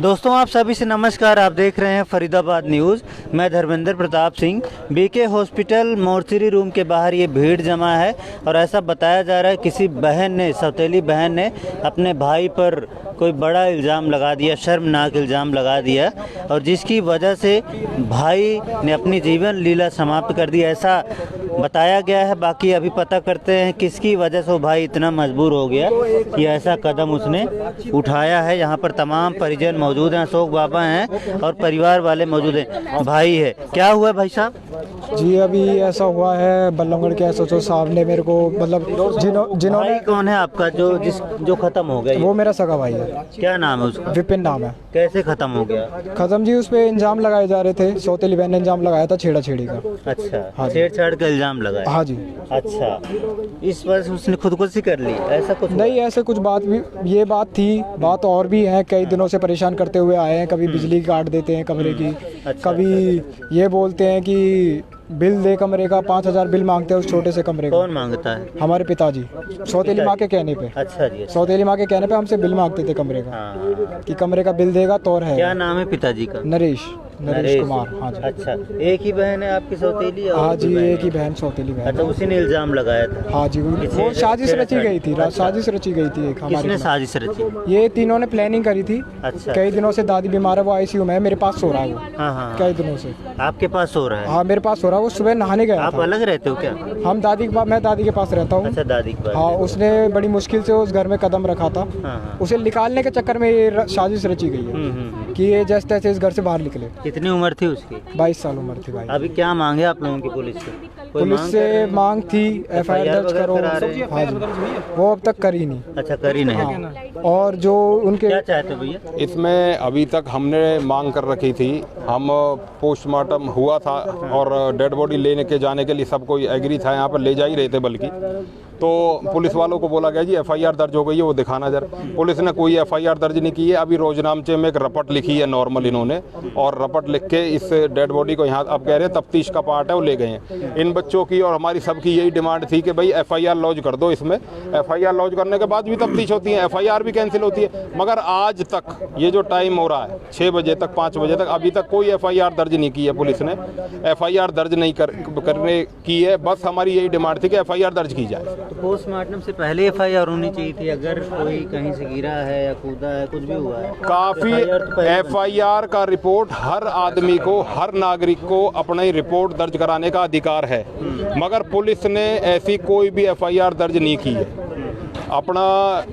दोस्तों आप सभी से नमस्कार। आप देख रहे हैं फरीदाबाद न्यूज़। मैं Dharmendra Pratap Singh. BK hospital mortuary room के बाहर ये भीड़ जमा है और ऐसा बताया जा रहा है किसी बहन ने, सौतेली बहन ने अपने भाई पर कोई बड़ा इल्ज़ाम लगा दिया, शर्मनाक इल्ज़ाम लगा दिया और जिसकी वजह से भाई ने अपनी जीवन लीला समाप्त कर दी, ऐसा बताया गया है। बाकी अभी पता करते हैं किसकी वजह से वो भाई इतना मजबूर हो गया कि ऐसा कदम उसने उठाया है। यहाँ पर तमाम परिजन मौजूद हैं, अशोक बाबा हैं और परिवार वाले मौजूद हैं। भाई है, क्या हुआ भाई साहब? जी अभी ऐसा हुआ है, बल्लभगढ़ के एसएचओ साहब ने मेरे को मतलब जिन्होंने भाई कौन है आपका जो खत्म हो गया? वो मेरा सगा भाई है। क्या नाम है उसका? विपिन नाम है। कैसे खत्म हो गया? खत्म जी, उस पे इल्जाम लगाए जा रहे थे। सौतेली बहन ने इल्जाम लगाया था छेड़ा-छेड़ी का। अच्छा, हाँ, छेड़छाड़ का इल्जाम लगाया? हाँ जी। अच्छा, इस वजह से उसने खुदकुशी कर ली, ऐसा कुछ नहीं, ऐसे कुछ बात भी, ये बात थी, बात और भी है। कई दिनों से परेशान करते हुए आए हैं। कभी बिजली काट देते हैं कमरे की, अच्छा। कभी ये बोलते हैं कि बिल दे कमरे का, 5,000 बिल मांगते हैं उस छोटे से कमरे का। कौन मांगता है? हमारे पिताजी, सौतेली माँ के कहने पे। अच्छा जी। सौतेली माँ के कहने पे हमसे बिल मांगते थे कमरे का, हाँ। कि कमरे का बिल देगा तो है। क्या नाम है पिताजी का? नरेश कुमार। हाँ जी। अच्छा, एक ही बहन है आपकी सौतेली? हाँ जी, एक ही बहन, सौतेली बहन। अच्छा, उसी ने इल्जाम लगाया था? हाँ जी, वो साजिश रची गई थी। साजिश रची गई थी एक हमारी। किसने साजिश रची? ये तीनों ने प्लानिंग करी थी। अच्छा। कई दिनों से दादी बीमार है, वो आईसीयू में है, मेरे पास सो रहा है वो। हाँ हाँ। कई दिनों से आपके पास सो रहा है? हाँ, मेरे पास सो रहा है। वो सुबह नहाने गया आप था। अलग रहते हो क्या? हम दादी के पास, मैं दादी के पास रहता हूँ। अच्छा, दादी के पास। हाँ, उसने बड़ी मुश्किल से उस घर में कदम रखा था। हाँ हाँ। उसे निकालने के चक्कर में ये साजिश रची गई है कि ये जैसे तैसे इस घर से बाहर निकले। कितनी उम्र थी उसकी? 22 साल उम्र थी भाई। अभी क्या मांगे आप लोगों की पुलिस से? कोई पुलिस मांग से कर रहे हैं? मांग थी एफआईआर दर्ज वगैरह करो। करा रहे हैं? हाँ जी, वो अब तक करी नहीं। अच्छा, करी नहीं। हाँ। और जो उनके क्या चाहते हो भैया? इसमें अभी तक हमने मांग कर रखी थी, हम पोस्टमार्टम हुआ था और डेड बॉडी लेने के जाने के लिए सब कोई एग्री था, यहाँ पर ले जा ही रहे थे बल्कि। तो पुलिस वालों को बोला गया जी एफआईआर दर्ज हो गई है, वो दिखाना जरा। पुलिस ने कोई एफआईआर दर्ज नहीं की है। अभी रोजनामचे में एक रपट लिखी है नॉर्मल इन्होंने, और रपट लिख के इस डेड बॉडी को यहाँ अब कह रहे हैं तफ्तीश का पार्ट है, वो ले गए हैं। इन बच्चों की और हमारी सबकी यही डिमांड थी कि भाई एफआईआर लॉन्च कर दो इसमें। एफआईआर लॉन्च करने के बाद भी तफ्तीश होती है, एफआईआर भी कैंसिल होती है। मगर आज तक ये जो टाइम हो रहा है 6 बजे तक 5 बजे तक, अभी तक कोई एफआईआर दर्ज नहीं की है पुलिस ने। एफआईआर दर्ज नहीं करने की है। बस हमारी यही डिमांड थी कि एफआईआर दर्ज की जाए। तो पोस्टमार्टम से पहले एफआईआर होनी चाहिए थी। अगर कोई कहीं से गिरा है या कूदा है, कुछ भी हुआ है, काफी एफआईआर का रिपोर्ट हर आदमी को, हर नागरिक को अपनी रिपोर्ट दर्ज कराने का अधिकार है, मगर पुलिस ने ऐसी कोई भी एफआईआर दर्ज नहीं की है। अपना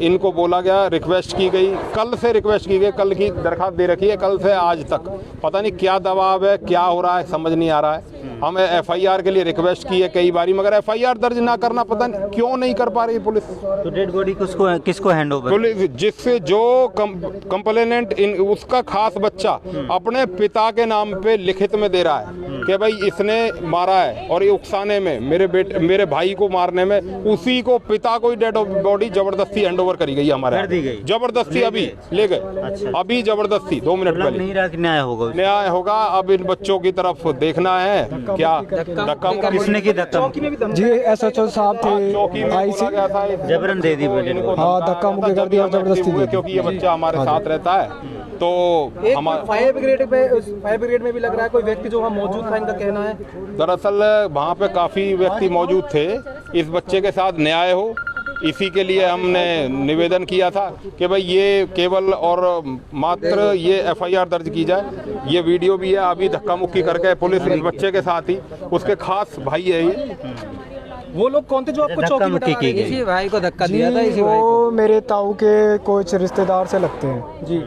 इनको बोला गया, रिक्वेस्ट की गई, कल से रिक्वेस्ट की गई, कल की दरखास्त दे रखी है, कल से आज तक पता नहीं क्या दबाव है, क्या हो रहा है, समझ नहीं आ रहा है। हम एफआईआर के लिए रिक्वेस्ट की है कई बारी, मगर एफआईआर दर्ज ना करना पता नहीं क्यों नहीं कर पा रही पुलिस। तो डेड बॉडी किसको हैंड ओवर? पुलिस, जिससे जो कंप्लेनेंट उसका खास बच्चा अपने पिता के नाम पे लिखित में दे रहा है कि भाई इसने मारा है, और ये उकसाने में मेरे भाई को मारने में उसी को, पिता को ही डेड बॉडी जबरदस्ती हैंडओवर करी गई हमारे। कर दी गई जबरदस्ती, अभी ले गए। अच्छा। अभी जबरदस्ती 2 मिनट पहले। नहीं रहा कि न्याय होगा? न्याय होगा। अब इन बच्चों की तरफ देखना है क्या धक्का किसने की धक्का? जी एसएचओ साहब थे, आईसी जबरन दे दी बोले? हाँ, धक्का मुक्की कर दिया और जबरदस्ती दी। क्योंकि ये बच्चा हमारे साथ रहता है। तो हमारा फायर ब्रिगेड में भी लग रहा है कोई व्यक्ति जो वहाँ मौजूद था, इनका कहना है। दरअसल वहाँ पे काफ़ी व्यक्ति मौजूद थे। इस बच्चे के साथ न्याय हो, इसी के लिए हमने निवेदन किया था कि भाई ये केवल और मात्र ये एफआईआर दर्ज की जाए। ये वीडियो भी है, अभी धक्का मुक्की करके पुलिस इस बच्चे के साथ ही, उसके खास भाई है ये। वो लोग कौन थे जो आपको चौकी बिठा रहे थे? इसी भाई को धक्का दिया था। वो मेरे ताऊ के कुछ रिश्तेदार से लगते हैं जी।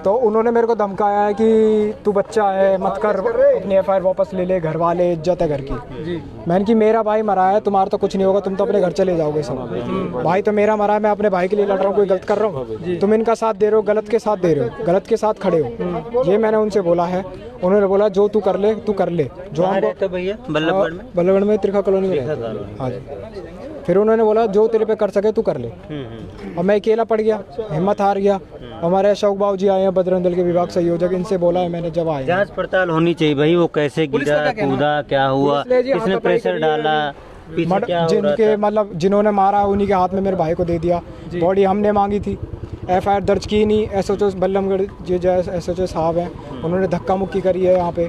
तो उन्होंने मेरे को धमकाया है कि तू बच्चा है, मत कर, अपनी एफआईआर वापस ले ले, घर वाले, इज्जत है घर की जी। मैंने कि मेरा भाई मरा है, तुम्हारा तो कुछ नहीं होगा, तुम तो अपने घर चले जाओगे सब। भाई तो मेरा मरा है, मैं अपने भाई के लिए लड़ रहा हूँ, कोई गलत कर रहा हूँ? तुम इनका साथ दे रहे हो, गलत के साथ दे रहे हो, गलत के साथ खड़े हो। ये मैंने उनसे बोला है। उन्होंने बोला जो तू कर ले तू कर ले। जो हमको भैया बल्लभगढ़ में त्रिखा कॉलोनी में रहता है। हाँ जी। फिर उन्होंने बोला जो तेरे पे कर सके तू कर ले। और मैं अकेला पड़ गया, हिम्मत हार गया। हमारे अशोक बाबू जी आए हैं, बजरंग दल के विभाग संयोजक, इनसे बोला है मैंने जब आए। जांच पड़ताल होनी चाहिए भाई, वो कैसे गिरा, कूदा, क्या हुआ, किसने प्रेशर डाला, जिनके मतलब जिन्होंने मारा उन्हीं के हाथ में मेरे भाई को दे दिया। बॉडी हमने मांगी थी, FIR दर्ज की नहीं। SHO बल्लमगढ़ जो SHO साहब हैं उन्होंने धक्का मुक्की करी है यहाँ पे,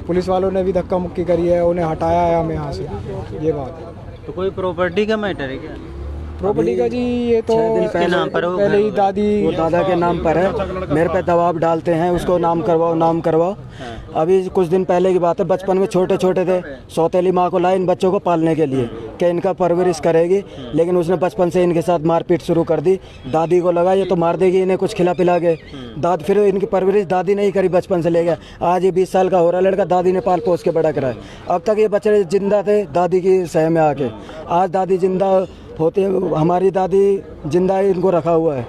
पुलिस वालों ने भी धक्का मुक्की करी है, उन्हें हटाया है हमें यहाँ से। ये बात है। तो कोई प्रॉपर्टी का मैटर है क्या? प्रॉपर्टी का जी ये तो 6 दिन के नाम पर हो, पहले ही वो दादा के नाम पर है, मेरे पे दबाव डालते हैं उसको नाम करवाओ नाम करवाओ। अभी कुछ दिन पहले की बात है, बचपन में छोटे छोटे थे, सौतेली माँ को लाए इन बच्चों को पालने के लिए कि इनका परवरिश करेगी, लेकिन उसने बचपन से इनके साथ मारपीट शुरू कर दी। दादी को लगा ये तो मार देगी इन्हें कुछ खिला पिला के, फिर इनकी परवरिश दादी नहीं करी, बचपन से ले गया। आज ये 20 साल का हो रहा लड़का, दादी ने पाल पोस के बड़ा कराया। अब तक ये बच्चे जिंदा थे दादी की सह में आके, आज दादी जिंदा होते, हमारी दादी जिंदा है, इनको रखा हुआ है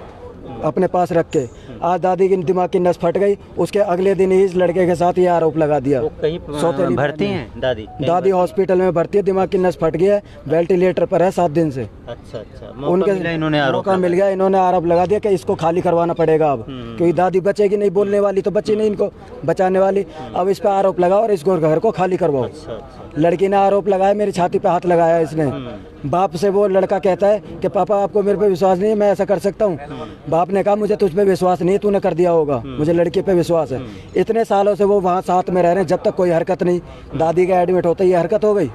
अपने पास रख के। आज दादी की दिमाग की नस फट गई, उसके अगले दिन ही इस लड़के के साथ ये आरोप लगा दिया। वो कहीं भर्ती हैं दादी? दादी हॉस्पिटल में भर्ती है, दिमाग की नस फट गई है, वेंटिलेटर पर है 7 दिन से। अच्छा उनके इन्होंने आरोप मौका मिल गया, इन्होंने आरोप लगा दिया कि इसको खाली करवाना पड़ेगा अब, क्योंकि दादी बचेगी नहीं, बोलने वाली तो बची नहीं इनको बचाने वाली। अब इस पर आरोप लगा और इसको घर को खाली करवाओ। लड़की ने आरोप लगाया, मेरी छाती पे हाथ लगाया इसने। बाप से वो लड़का कहता है कि पापा आपको मेरे पे विश्वास नहीं है, मैं ऐसा कर सकता हूँ। बाप ने कहा मुझे तुझ पे विश्वास नहीं है, तूने कर दिया होगा, मुझे लड़की पे विश्वास है। इतने सालों से वो वहाँ साथ में रह रहे हैं, जब तक कोई हरकत नहीं। दादी का एडमिट होता ही ये हरकत हो गई।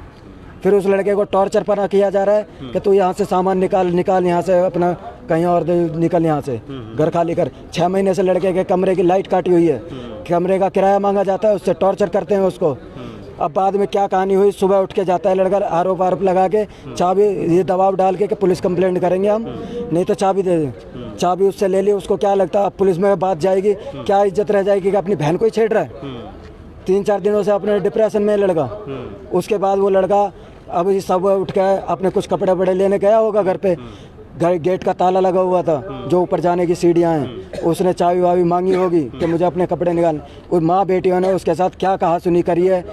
फिर उस लड़के को टॉर्चर पना किया जा रहा है कि तू यहाँ से सामान निकाल यहाँ से, अपना कहीं और निकल यहाँ से, घर खाली कर। 6 महीने से लड़के के कमरे की लाइट काटी हुई है, कमरे का किराया मांगा जाता है, उससे टॉर्चर करते हैं उसको। अब बाद में क्या कहानी हुई, सुबह उठ के जाता है लड़का, आरोप लगा के चाबी ये दबाव डाल के कि पुलिस कंप्लेंट करेंगे हम, नहीं तो चाबी दे दें। चाबी उससे ले ली, उसको क्या लगता है अब पुलिस में बात जाएगी, क्या इज्जत रह जाएगी कि अपनी बहन को ही छेड़ रहा है। 3-4 दिनों से अपने डिप्रेशन में लड़का। उसके बाद वो लड़का अब सब उठ के अपने कुछ कपड़े वपड़े लेने गया होगा घर पे, घर गेट का ताला लगा हुआ था, जो ऊपर जाने की सीढ़ियाँ हैं, उसने चाबी वाबी मांगी होगी कि मुझे अपने कपड़े निकाल। और माँ बेटियों ने उसके साथ क्या कहा सुनी करी है,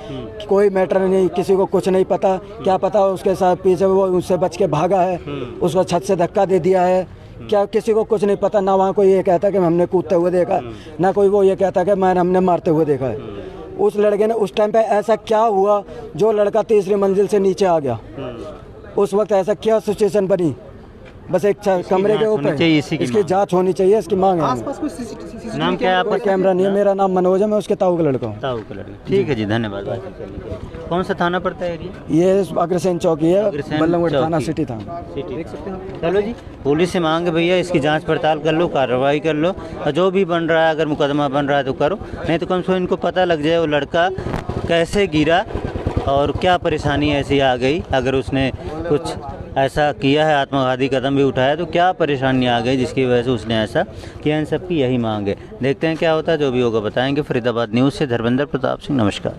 कोई मैटर नहीं, किसी को कुछ नहीं पता। क्या पता उसके साथ पीछे वो उससे बच के भागा है, उसको छत से धक्का दे दिया है, क्या किसी को कुछ नहीं पता। ना वहाँ कोई ये कहता कि हमने कूदते हुए देखा, ना कोई वो ये कहता कि हमने मारते हुए देखा है। उस लड़के ने उस टाइम पे ऐसा क्या हुआ जो लड़का 3री मंजिल से नीचे आ गया, उस वक्त ऐसा क्या सिचुएशन बनी। बस एक कमरे के ऊपर इसकी जांच होनी चाहिए, इसकी मांग है। आसपास कोई CCTV नाम क्या है आपका? कैमरा नहीं है, मेरा नाम मनोज है, मैं उसके ताऊ का लड़का हूँ। ताऊ का लड़का। ठीक है जी, धन्यवाद बातचीत करने के लिए। कौन सा थाना पड़ता है एरिया? ये अग्रसेन चौकी है, अग्रसेन बल्लमगढ़ थाना चौकी। सिटी थाना। देख सकते हैं। चलो जी, पुलिस से मांग है भैया इसकी जांच पड़ताल कर लो, कार्रवाई कर लो, और जो भी बन रहा है, अगर मुकदमा बन रहा है तो करो, नहीं तो कम से कम इनको पता लग जाए वो लड़का कैसे गिरा और क्या परेशानी ऐसी आ गई। अगर उसने कुछ ऐसा किया है, आत्मघाती कदम भी उठाया, तो क्या परेशानी आ गई जिसकी वजह से उसने ऐसा किया। इन सब की यही मांग है। देखते हैं क्या होता है, जो भी होगा बताएंगे। फरीदाबाद न्यूज़ से धर्मेंद्र प्रताप सिंह, नमस्कार।